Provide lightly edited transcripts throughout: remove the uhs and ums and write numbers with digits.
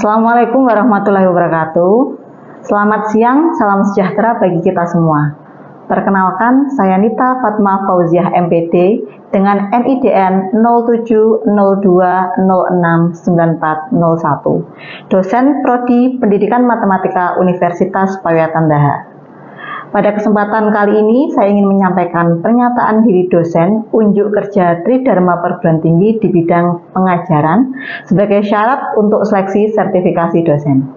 Assalamualaikum warahmatullahi wabarakatuh. Selamat siang, salam sejahtera bagi kita semua. Perkenalkan, saya Nita Fatma Fauziah MPD dengan NIDN 0702069401, dosen Prodi Pendidikan Matematika Universitas Pawiyatan Daha. Pada kesempatan kali ini, saya ingin menyampaikan pernyataan diri dosen unjuk kerja Tridharma Perguruan Tinggi di bidang pengajaran sebagai syarat untuk seleksi sertifikasi dosen.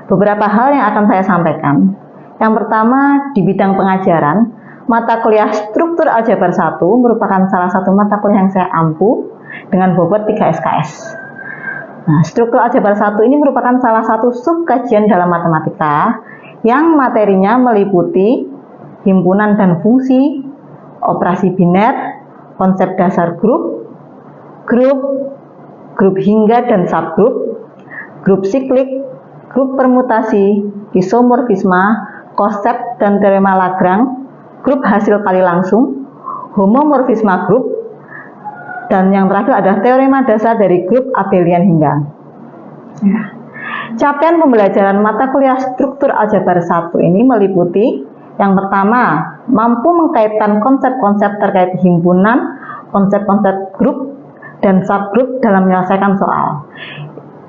Beberapa hal yang akan saya sampaikan. Yang pertama, di bidang pengajaran, mata kuliah Struktur Aljabar 1 merupakan salah satu mata kuliah yang saya ampu dengan bobot 3 SKS. Nah, Struktur Aljabar 1 ini merupakan salah satu sub kajian dalam matematika yang materinya meliputi himpunan dan fungsi, operasi biner, konsep dasar grup hingga dan subgrup, grup siklik, grup permutasi, isomorfisme, konsep dan teorema Lagrange, grup hasil kali langsung, homomorfisme grup, dan yang terakhir adalah teorema dasar dari grup abelian hingga. Capaian pembelajaran mata kuliah Struktur Aljabar 1 ini meliputi yang pertama, mampu mengkaitkan konsep-konsep terkait himpunan, konsep-konsep grup, dan subgrup dalam menyelesaikan soal.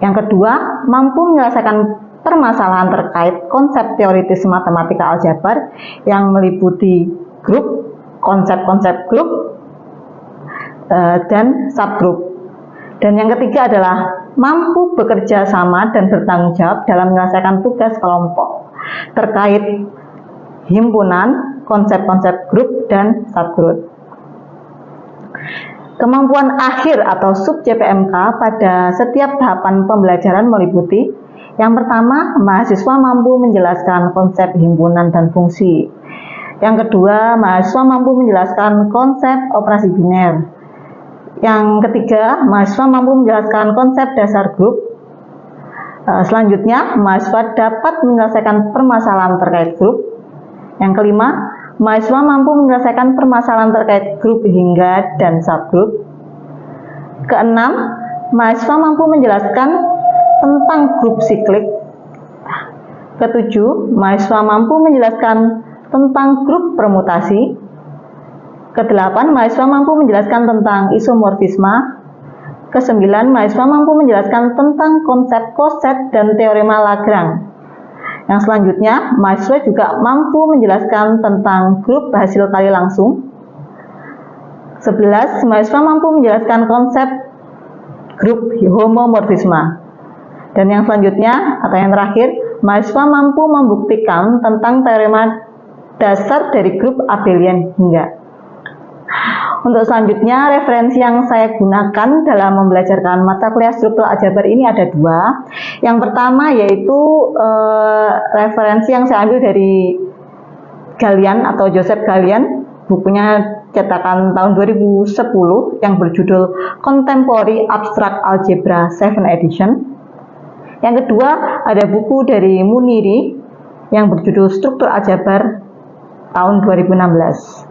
Yang kedua, mampu menyelesaikan permasalahan terkait konsep teoritis matematika aljabar yang meliputi grup, konsep-konsep grup, dan subgrup. Dan yang ketiga adalah mampu bekerja sama dan bertanggung jawab dalam menyelesaikan tugas kelompok terkait himpunan, konsep-konsep grup, dan subgrup. Kemampuan akhir atau sub JPMK pada setiap tahapan pembelajaran meliputi yang pertama, mahasiswa mampu menjelaskan konsep himpunan dan fungsi. Yang kedua, mahasiswa mampu menjelaskan konsep operasi biner. Yang ketiga, mahasiswa mampu menjelaskan konsep dasar grup. Selanjutnya, mahasiswa dapat menyelesaikan permasalahan terkait grup. Yang kelima, mahasiswa mampu menyelesaikan permasalahan terkait grup hingga dan subgrup. Keenam, mahasiswa mampu menjelaskan tentang grup siklik. Ketujuh, mahasiswa mampu menjelaskan tentang grup permutasi. Kedelapan, mahasiswa mampu menjelaskan tentang isomorfisme. Kesembilan, mahasiswa mampu menjelaskan tentang konsep-konsep dan teorema Lagrange. Yang selanjutnya, mahasiswa juga mampu menjelaskan tentang grup hasil kali langsung. 11, mahasiswa mampu menjelaskan konsep grup homomorfisme. Dan yang selanjutnya, atau yang terakhir, mahasiswa mampu membuktikan tentang teorema dasar dari grup abelian hingga. Untuk selanjutnya, referensi yang saya gunakan dalam membelajarkan mata kuliah Struktur Aljabar ini ada dua. Yang pertama yaitu referensi yang saya ambil dari Gallian atau Joseph Gallian, bukunya cetakan tahun 2010 yang berjudul Contemporary Abstract Algebra 7 Edition. Yang kedua ada buku dari Muniri yang berjudul Struktur Aljabar tahun 2016.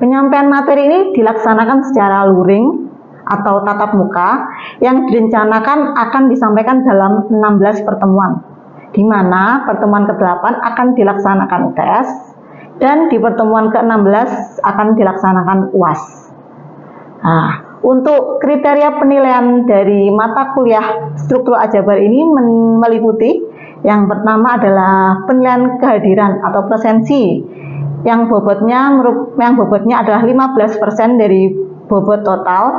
Penyampaian materi ini dilaksanakan secara luring atau tatap muka yang direncanakan akan disampaikan dalam 16 pertemuan, di mana pertemuan ke-8 akan dilaksanakan UTS dan di pertemuan ke-16 akan dilaksanakan UAS. Nah, untuk kriteria penilaian dari mata kuliah Struktur Aljabar ini meliputi yang pertama adalah penilaian kehadiran atau presensi yang bobotnya adalah 15% dari bobot total.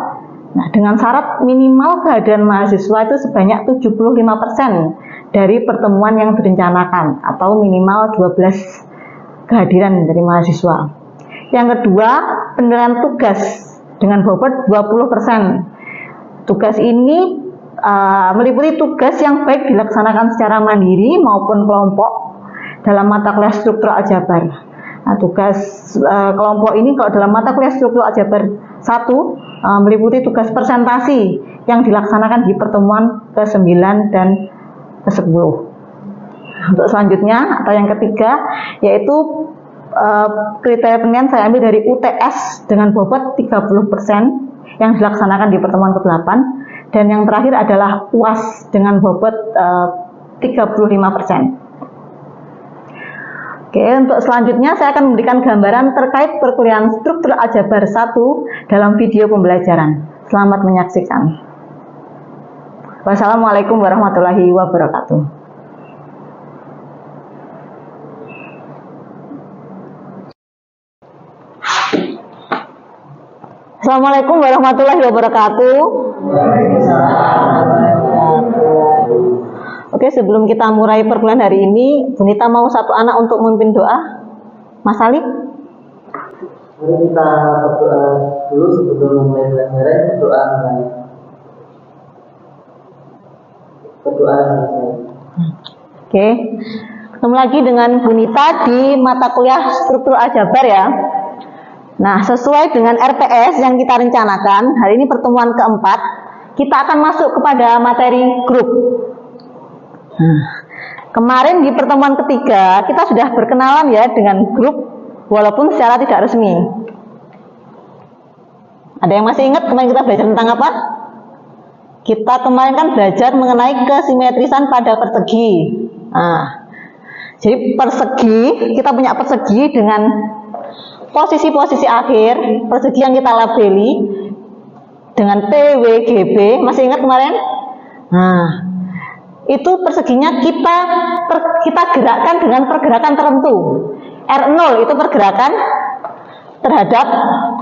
Nah, dengan syarat minimal kehadiran mahasiswa itu sebanyak 75% dari pertemuan yang direncanakan atau minimal 12 kehadiran dari mahasiswa. Yang kedua, penilaian tugas dengan bobot 20%. Tugas ini meliputi tugas yang baik dilaksanakan secara mandiri maupun kelompok dalam mata kuliah Struktur Aljabar. Nah, tugas kelompok ini kalau dalam mata kuliah Struktur Aljabar 1 meliputi tugas presentasi yang dilaksanakan di pertemuan ke-9 dan ke-10. Untuk selanjutnya atau yang ketiga yaitu kriteria penilaian saya ambil dari UTS dengan bobot 30% yang dilaksanakan di pertemuan ke-8 Dan yang terakhir adalah UAS dengan bobot 35%. Oke, untuk selanjutnya saya akan memberikan gambaran terkait perkuliahan struktur aljabar 1 dalam video pembelajaran. Selamat menyaksikan. Wassalamualaikum warahmatullahi wabarakatuh. Assalamualaikum warahmatullahi wabarakatuh. Oke, sebelum kita mulai perkuliahan hari ini, Bunita mau satu anak untuk memimpin doa. Mas Ali? Mari kita berdoa dulu sebelum memulai pelajaran. Berdoa selesai. Oke, ketemu lagi dengan Bunita di mata kuliah struktur aljabar ya. Nah, sesuai dengan RPS yang kita rencanakan, hari ini pertemuan keempat, kita akan masuk kepada materi grup. Kemarin di pertemuan ketiga kita sudah berkenalan ya dengan grup walaupun secara tidak resmi. Ada yang masih ingat kemarin kita belajar tentang apa? Kita kemarin kan belajar mengenai kesimetrisan pada persegi. Jadi persegi, kita punya persegi dengan posisi-posisi akhir, persegi yang kita labeli dengan PWGB. Masih ingat kemarin? Itu perseginya kita gerakkan dengan pergerakan tertentu. R0 itu pergerakan terhadap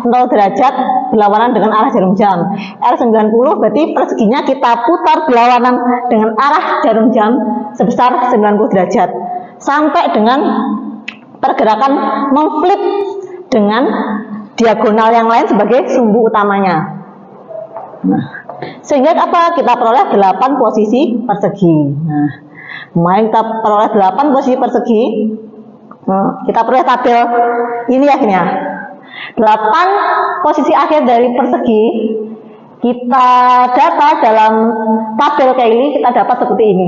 0 derajat berlawanan dengan arah jarum jam. R90 berarti perseginya kita putar berlawanan dengan arah jarum jam sebesar 90 derajat. Sampai dengan pergerakan memflip dengan diagonal yang lain sebagai sumbu utamanya. Sehingga apa? Kita peroleh 8 posisi persegi. Kemarin kita peroleh 8 posisi persegi. Kita peroleh tabel ini akhirnya. 8 posisi akhir dari persegi kita data dalam tabel Cayley, kita dapat seperti ini.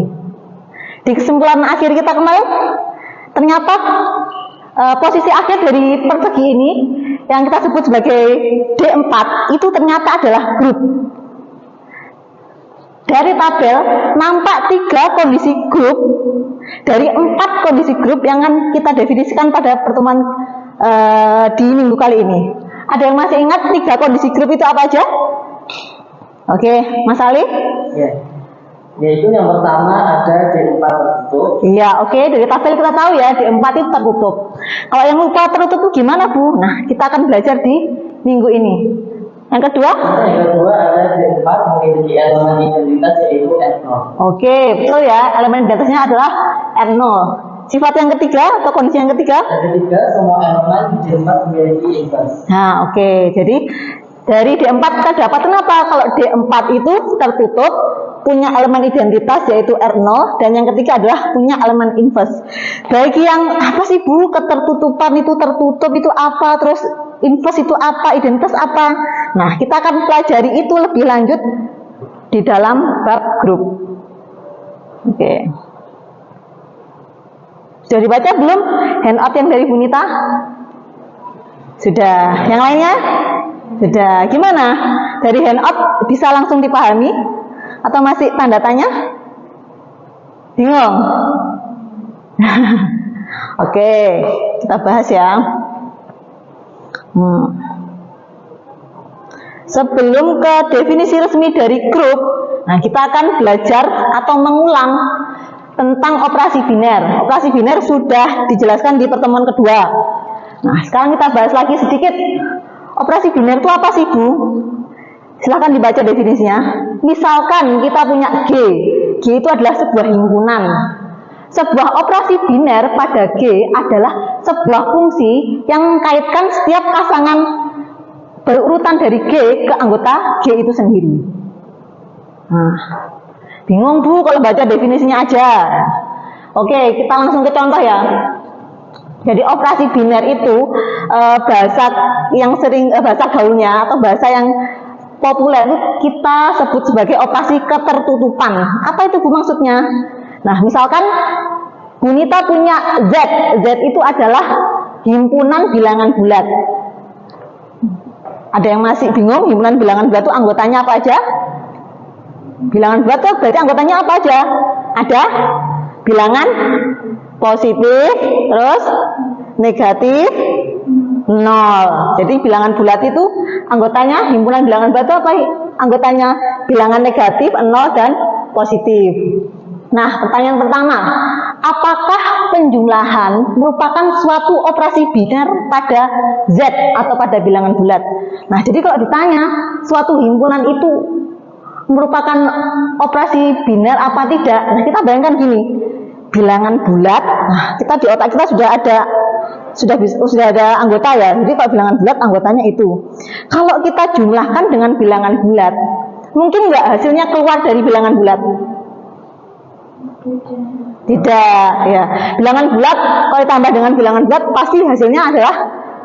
Di kesimpulan akhir kita kemarin, ternyata posisi akhir dari persegi ini yang kita sebut sebagai D4 itu ternyata adalah grup. Dari tabel nampak 3 kondisi grup dari 4 kondisi grup yang akan kita definisikan pada pertemuan di minggu kali ini. Ada yang masih ingat 3 kondisi grup itu apa aja? Oke, Mas Ali? Ya. Yaitu yang pertama ada D4 tertutup. Iya, oke. Dari tabel kita tahu ya D4 itu tertutup. Kalau yang lupa tertutup itu gimana, Bu? Nah, kita akan belajar di minggu ini. Yang kedua? Yang kedua ada D4 memiliki elemen identitas yaitu R0. Oke, betul ya. Elemen identitasnya adalah R0. Sifat yang ketiga atau kondisi yang ketiga? Yang ketiga, semua elemen di D4 memiliki invers. Nah, oke. Jadi dari D4 kita dapat kenapa kalau D4 itu tertutup, punya elemen identitas yaitu R0, dan yang ketiga adalah punya elemen inverse. Bagi yang apa sih Bu, ketertutupan itu tertutup itu apa, terus inverse itu apa, identitas apa? Nah, kita akan pelajari itu lebih lanjut di dalam bab grup. Oke. Sudah dibaca belum handout yang dari Bunita? Sudah. Yang lainnya? Sudah. Gimana? Dari handout bisa langsung dipahami? Atau masih tanda tanya? Bingung? Oke, kita bahas ya. Sebelum ke definisi resmi dari grup, nah kita akan belajar atau mengulang tentang operasi biner. Operasi biner sudah dijelaskan di pertemuan kedua. Nah, sekarang kita bahas lagi sedikit. Operasi biner itu apa sih, Bu? Silahkan dibaca definisinya. Misalkan kita punya G. G itu adalah sebuah himpunan. Sebuah operasi biner pada G adalah sebuah fungsi yang mengkaitkan setiap pasangan berurutan dari G ke anggota G itu sendiri. Nah, bingung Bu kalau baca definisinya aja. Oke, kita langsung ke contoh ya. Jadi operasi biner itu bahasa yang sering bahasa gaulnya atau bahasa yang populer itu kita sebut sebagai operasi ketertutupan. Apa itu Bu maksudnya? Nah, misalkan Bunita punya Z. Z itu adalah himpunan bilangan bulat. Ada yang masih bingung himpunan bilangan bulat itu anggotanya apa aja? Bilangan bulat itu berarti anggotanya apa aja? Ada bilangan positif, terus negatif, 0. Jadi bilangan bulat itu anggotanya, himpunan bilangan bulat itu apa? Anggotanya bilangan negatif, 0 dan positif. Nah, pertanyaan pertama, apakah penjumlahan merupakan suatu operasi biner pada Z atau pada bilangan bulat? Nah, jadi kalau ditanya suatu himpunan itu merupakan operasi biner apa tidak? Nah, kita bayangkan gini, bilangan bulat. Nah, kita di otak kita sudah ada anggota ya. Jadi kalau bilangan bulat anggotanya itu. Kalau kita jumlahkan dengan bilangan bulat, mungkin nggak hasilnya keluar dari bilangan bulat? Tidak, ya. Bilangan bulat kalau ditambah dengan bilangan bulat pasti hasilnya adalah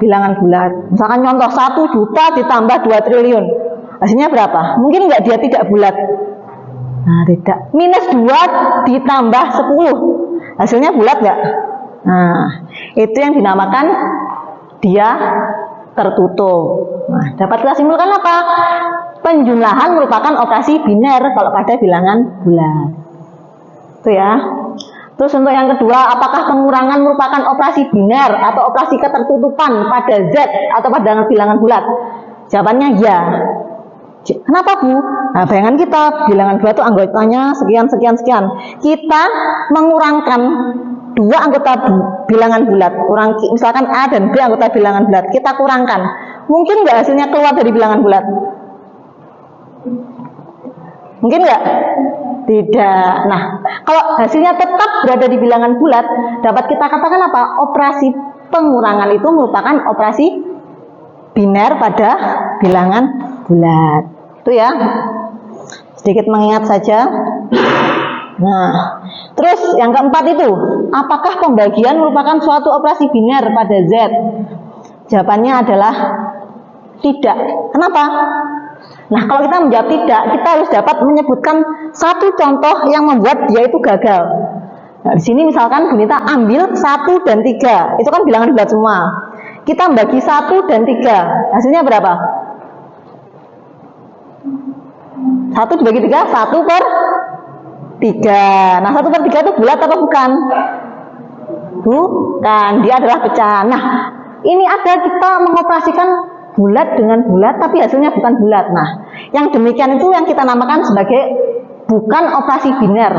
bilangan bulat. Misalkan contoh 1 juta ditambah 2 triliun. Hasilnya berapa? Mungkin nggak dia tidak bulat. Nah, tidak. Minus 2 ditambah 10. Hasilnya bulat nggak? Nah, itu yang dinamakan dia tertutup. Nah, dapat kita simpulkan apa? Penjumlahan merupakan operasi biner kalau pada bilangan bulat. Itu ya. Terus untuk yang kedua, apakah pengurangan merupakan operasi biner atau operasi ketertutupan pada Z atau pada bilangan bulat? Jawabannya ya. Kenapa Bu? Nah, bayangan kita bilangan bulat itu anggotanya sekian. Kita mengurangkan dua anggota bilangan bulat, misalkan A dan B anggota bilangan bulat, kita kurangkan. Mungkin nggak hasilnya keluar dari bilangan bulat? Mungkin nggak? Tidak. Nah, kalau hasilnya tetap berada di bilangan bulat, dapat kita katakan apa? Operasi pengurangan itu merupakan operasi biner pada bilangan bulat. Itu ya. Sedikit mengingat saja. Nah, terus yang keempat itu, apakah pembagian merupakan suatu operasi biner pada Z? Jawabannya adalah tidak. Kenapa? Nah, kalau kita menjawab tidak, kita harus dapat menyebutkan satu contoh yang membuat dia itu gagal. Nah, di sini misalkan Bunita ambil 1 dan 3, itu kan bilangan bulat semua. Kita bagi 1 dan 3, hasilnya berapa? 1 dibagi 3, 1 per 3. Nah, 1 per 3 itu bulat apa bukan? Bukan, dia adalah pecahan. Nah, ini ada kita mengoperasikan bulat dengan bulat tapi hasilnya bukan bulat. Nah, yang demikian itu yang kita namakan sebagai bukan operasi biner.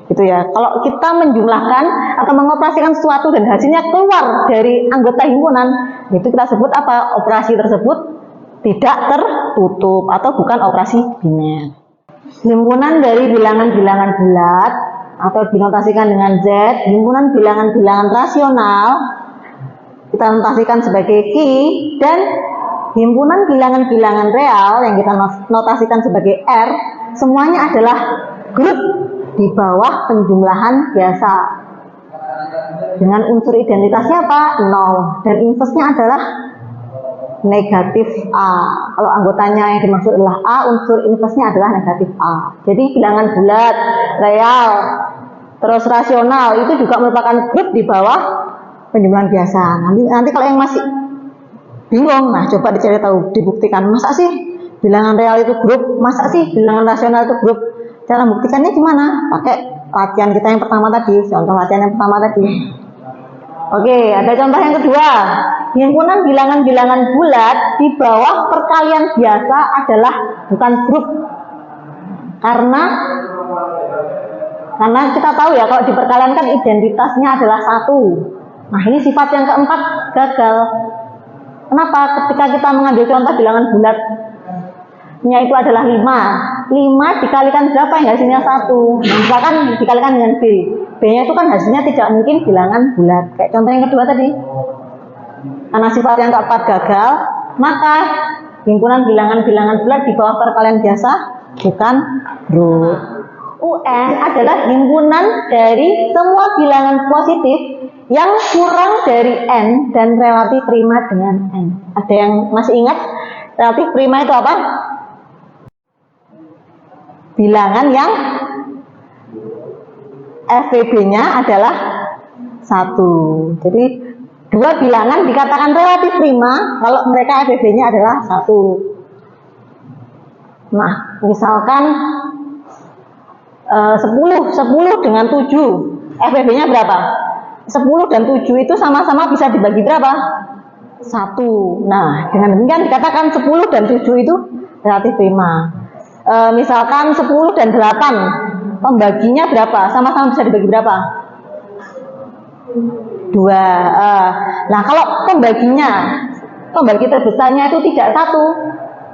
Gitu ya. Kalau kita menjumlahkan atau mengoperasikan sesuatu dan hasilnya keluar dari anggota himpunan, itu kita sebut apa? Operasi tersebut tidak tertutup atau bukan operasi biner. Himpunan dari bilangan-bilangan bulat atau dinotasikan dengan Z, himpunan bilangan-bilangan rasional kita notasikan sebagai Q, dan himpunan bilangan-bilangan real yang kita notasikan sebagai R, semuanya adalah grup di bawah penjumlahan biasa dengan unsur identitasnya apa? 0, dan inversenya adalah negatif A. Kalau anggotanya yang dimaksud adalah A, unsur inversenya adalah negatif A. Jadi bilangan bulat, real, terus rasional itu juga merupakan grup di bawah penjumlahan biasa. Nanti kalau yang masih bingung, nah coba dicari tahu, dibuktikan. Masa sih bilangan real itu grup? Masa sih bilangan rasional itu grup? Cara membuktikannya gimana? Pakai latihan kita yang pertama tadi, contoh latihan yang pertama tadi. Oke, ada contoh yang kedua. Himpunan bilangan-bilangan bulat di bawah perkalian biasa adalah bukan grup. Karena kita tahu ya, kalau di perkalian kan identitasnya adalah 1. Nah, ini sifat yang keempat gagal. Kenapa? Ketika kita mengambil contoh bilangan bulatnya itu adalah 5 dikalikan berapa yang hasilnya 1? Misalkan dikalikan dengan B. B-nya itu kan hasilnya tidak mungkin bilangan bulat. Kayak contoh yang kedua tadi. Karena sifat yang keempat gagal, maka himpunan bilangan-bilangan bulat di bawah perkalian biasa bukan grup. UN adalah himpunan dari semua bilangan positif yang kurang dari N dan relatif prima dengan N. Ada yang masih ingat relatif prima itu apa? Bilangan yang FVB-nya adalah 1. Jadi dua bilangan dikatakan relatif prima kalau mereka FVB-nya adalah 1. Nah, misalkan 10 dengan 7, FPB-nya berapa? 10 dan 7 itu sama-sama bisa dibagi berapa? 1. Nah, dengan demikian dikatakan 10 dan 7 itu relatif prima. Misalkan 10 dan 8, pembaginya berapa? Sama-sama bisa dibagi berapa? 2. Nah, kalau pembagi terbesarnya itu tidak 1,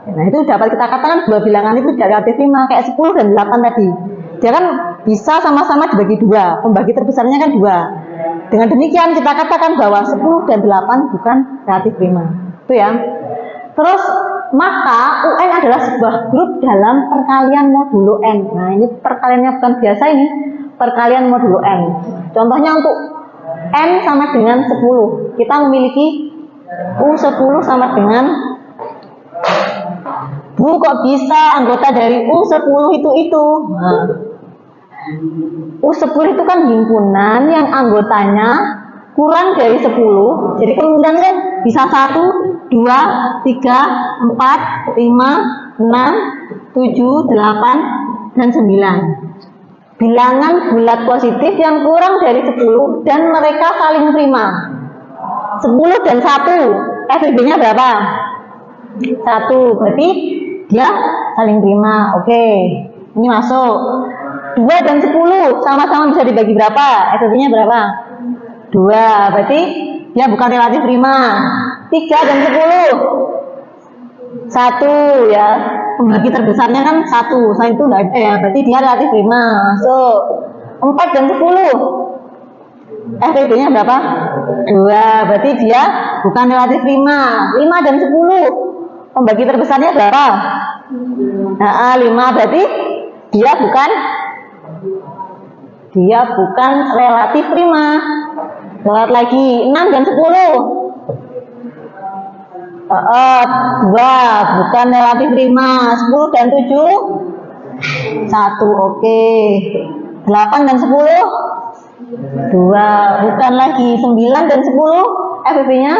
nah itu dapat kita katakan dua bilangan itu tidak relatif prima, kayak 10 dan 8 tadi. Dia kan bisa sama-sama dibagi 2, pembagi terbesarnya kan 2. Dengan demikian kita katakan bahwa 10 dan 8 bukan relatif prima. Itu ya. Terus maka UN adalah sebuah grup dalam perkalian modulo N. Nah, ini perkaliannya bukan biasa, ini perkalian modulo N. Contohnya untuk N sama dengan 10. Kita memiliki U10 sama dengan, Bu, kok bisa anggota dari U10 itu? Nah, U10 itu kan himpunan yang anggotanya kurang dari 10. Jadi kemungkinan kan bisa 1, 2, 3, 4, 5, 6, 7, 8, dan 9. Bilangan bulat positif yang kurang dari 10 dan mereka saling prima. 10 dan 1, FPB-nya berapa? 1, berarti dia saling prima. Oke, ini masuk. 2 dan 10 sama-sama bisa dibagi berapa? FPB-nya berapa? 2, berarti dia bukan relatif prima. 3 dan 10, 1 ya. Pembagi terbesarnya kan 1, selain itu enggak ada ya, berarti dia relatif prima. Masuk. 4 dan 10, FPB-nya berapa? 2, berarti dia bukan relatif prima. 5 dan 10, pembagi terbesarnya berapa? Nah, 5, berarti dia bukan relatif prima. Lewat lagi, 6 dan 10, 2, bukan relatif prima. 10 dan 7, 1, oke. 8 dan 10, 2, bukan lagi. 9 dan 10, FPB-nya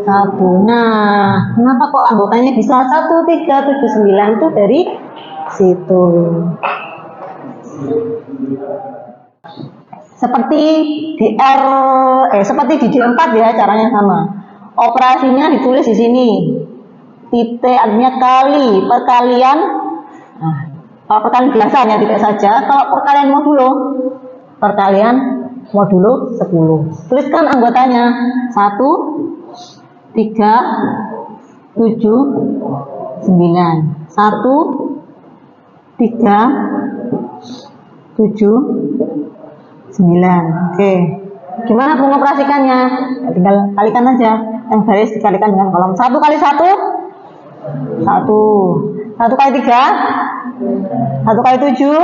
1. Nah, kenapa kok anggotanya bisa 1, 3, 7, 9 itu dari situ. Seperti di D4 ya, caranya sama. Operasinya ditulis di sini. Titik artinya kali, perkalian. Nah, kalau perkalian biasanya tidak saja, kalau perkalian modulo 10. Tuliskan anggotanya 1, 3, 7, 9. 1, 3, 7, 9. Oke. Gimana pengoperasikannya? Tinggal kalikan aja. Yang garis dikalikan dengan kolom. 1 kali 1, 1. 1 kali 3, 1 kali 7.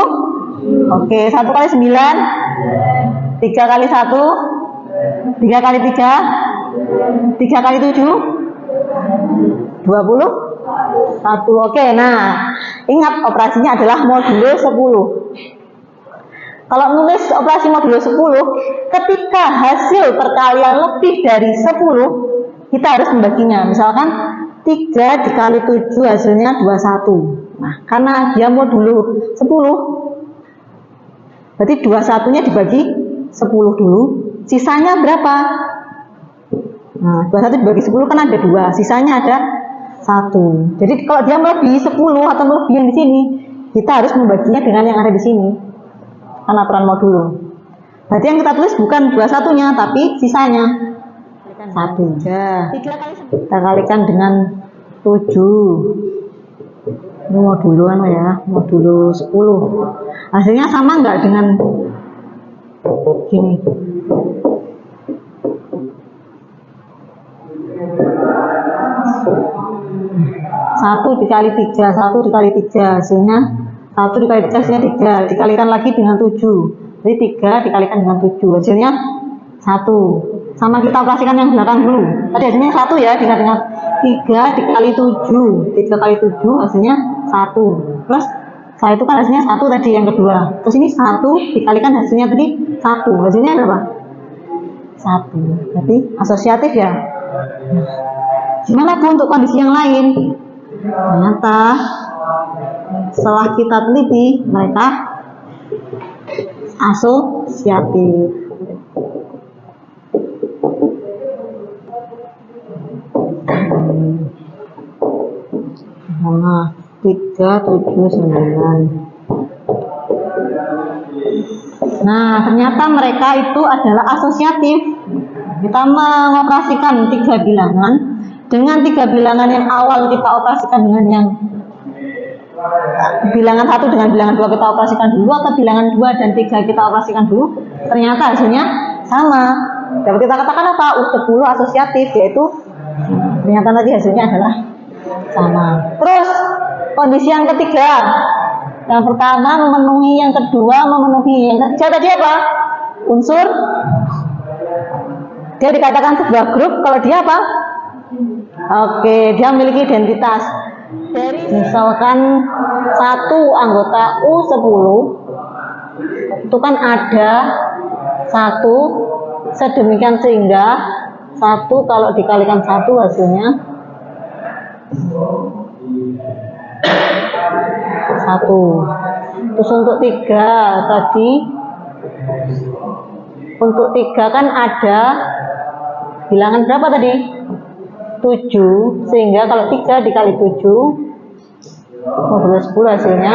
Oke, 1 kali 9, 3 kali 1, 3 kali 3, 3 kali 7, 21. Oke, nah ingat operasinya adalah modulo 10. Kalau nulis operasi modulo 10, ketika hasil perkalian lebih dari 10, kita harus membaginya. Misalkan 3 dikali 7 hasilnya 21. Nah, karena dia modulo 10, berarti 21-nya dibagi 10 dulu. Sisanya berapa? Nah, 21 dibagi 10 kan ada 2, sisanya ada 1. Jadi kalau dia melebihi 10 atau melebihi yang di sini, kita harus membaginya dengan yang ada di sini. Kan aturan modulo. Berarti yang kita tulis bukan 21-nya, tapi sisanya 1. Kita kalikan dengan 7. Ini modulo ya, modulo 10. Hasilnya sama enggak dengan gini? 1 dikali 3, 1 dikali 3 hasilnya 1 dikali 3 hasilnya 3, dikalikan lagi dengan 7. Jadi 3 dikalikan dengan 7 hasilnya 1. Sama kita operasikan yang belakang dulu. Tadi hasilnya 1 ya, dengan 3 dikali 7. 3 kali 7 hasilnya 1. Plus setelah itu kan hasilnya 1 tadi yang kedua. Terus ini 1 dikalikan hasilnya tadi 1. Hasilnya berapa? 1. Berarti asosiatif ya. Gimana Bu untuk kondisi yang lain? Ternyata setelah kita teliti, mereka asosiatif. Sama 379. Nah, ternyata mereka itu adalah asosiatif. Kita mengoperasikan 3 bilangan. Dengan 3 bilangan yang awal kita operasikan dengan yang bilangan 1 dengan bilangan 2 kita operasikan dulu, atau bilangan 2 dan 3 kita operasikan dulu, ternyata hasilnya sama. Dapat kita katakan apa? U10 asosiatif, yaitu ternyata tadi hasilnya adalah sama. Terus kondisi yang ketiga, yang pertama memenuhi, yang kedua memenuhi, yang ketiga tadi apa? Unsur. Dia dikatakan sebuah grup kalau dia apa? Oke, dia memiliki identitas. Dari misalkan satu anggota U10 itu kan ada 1, sedemikian sehingga 1 kalau dikalikan 1 hasilnya 1. Terus untuk 3 tadi, untuk 3 kan ada bilangan berapa tadi? 7, sehingga kalau 3 dikali 7 modulo 10 hasilnya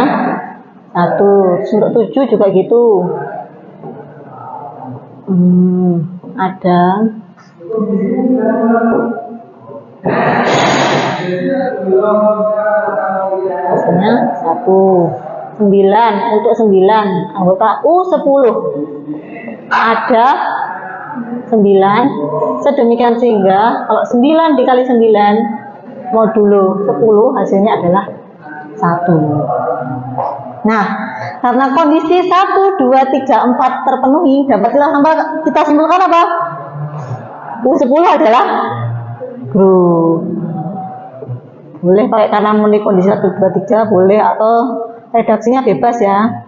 1. Terus untuk 7 juga gitu. Ada hasilnya 1. 9, untuk 9 anggota U10 ada 9, sedemikian sehingga kalau 9 dikali 9 modulo 10 hasilnya adalah 1. Nah, karena kondisi 1, 2, 3, 4 terpenuhi, dapat kita simpulkan apa? U10 adalah grup. Boleh pakai karena memenuhi kondisi 1, 2, 3, boleh, atau redaksinya bebas ya.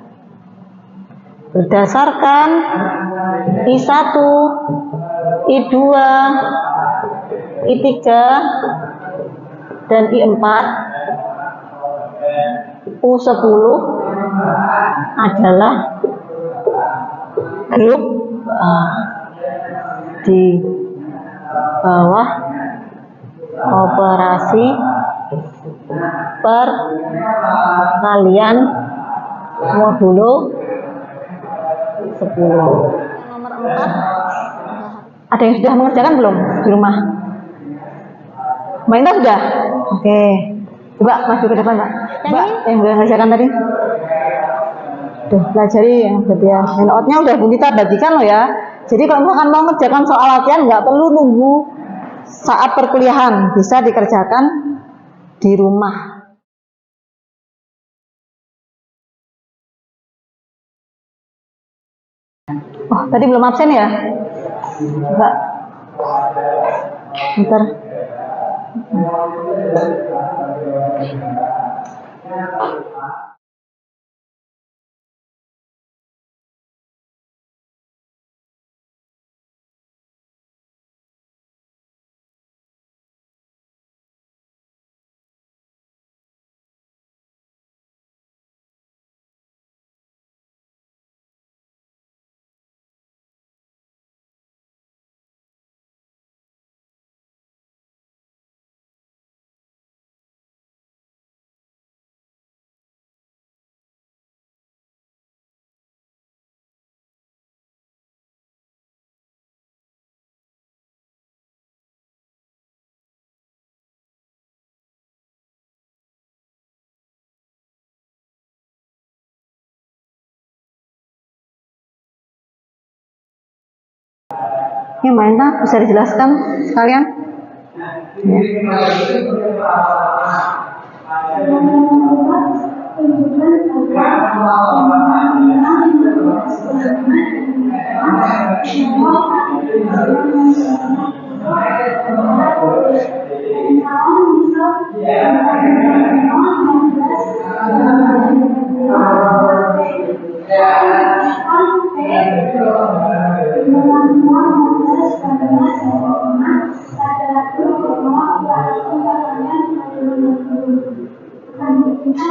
Berdasarkan I1, I2, I3, dan I4, U10 adalah grup di bawah operasi perkalian modulo 10. Nomor 4, ada yang sudah mengerjakan belum di rumah? Mbak Indah sudah? Oke, coba maju ke depan Mbak. Mbak yang sudah mengerjakan tadi, tuh pelajari yang berarti ya. Handoutnya udah kita bagikan loh ya. Jadi kalau misalkan mau mengerjakan soal latihan nggak perlu nunggu saat perkuliahan, bisa dikerjakan di rumah. Oh, tadi belum absen ya? Enggak. Bentar. Ini Mbak Indah bisa dijelaskan sekalian? Ya. Kita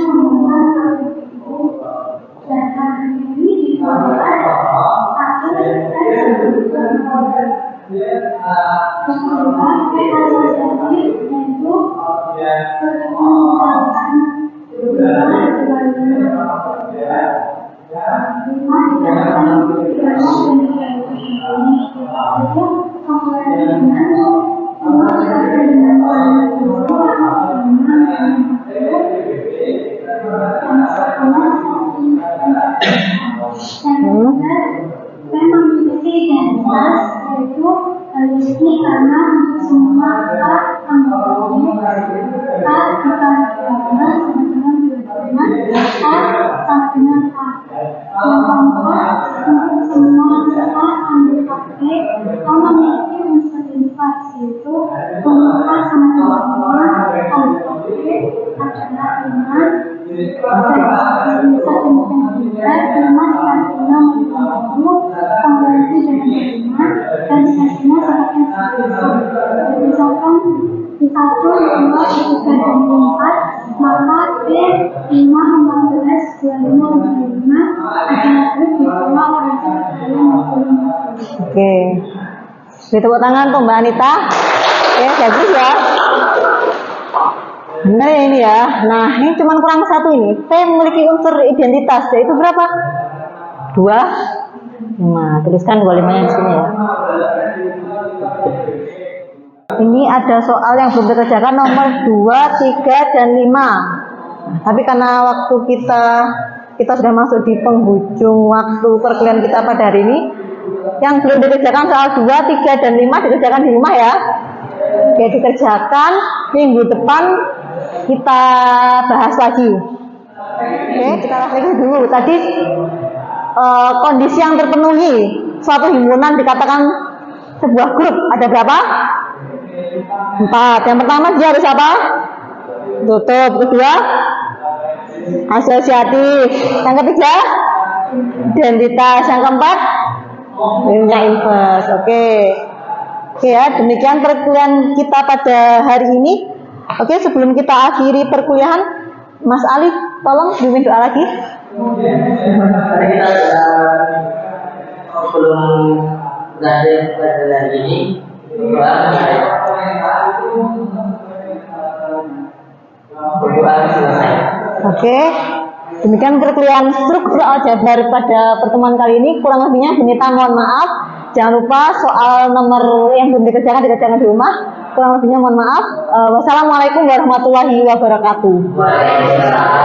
Oke, beri tepuk tangan untuk Mbak Anita. Oke, bagus ya. Benar ya ini ya. Nah, ini cuma kurang satu ini. P memiliki unsur identitas, yaitu berapa? 2, 5. Tuliskan 25-nya di sini ya. Ini ada soal yang belum dikerjakan nomor 2, 3, dan 5. Tapi karena waktu kita sudah masuk di penghujung waktu perkuliahan kita pada hari ini, yang belum dikerjakan soal 2, 3, dan 5 dikerjakan di rumah ya. Oke, dikerjakan minggu depan kita bahas lagi. Oke, kita bahas lagi dulu. Tadi kondisi yang terpenuhi suatu himpunan dikatakan sebuah grup ada berapa? 4. Yang pertama dia harus apa? Tutup. Kedua, asosiatif. Yang ketiga, identitas. Yang keempat, punya invest. Oke ya, demikian perkuliahan kita pada hari ini. Oke, sebelum kita akhiri perkuliahan, Mas Ali tolong bimbing doa lagi. Tadi kita sebelum belajar pada hari ini berdoa selesai. Oke, demikian perkuliahan struktur aljabar pada pertemuan kali ini. Kurang lebihnya Benita mohon maaf. Jangan lupa soal nomor yang belum dikerjakan di rumah. Kurang lebihnya mohon maaf. Wassalamualaikum warahmatullahi wabarakatuh. Waalaikumsalam.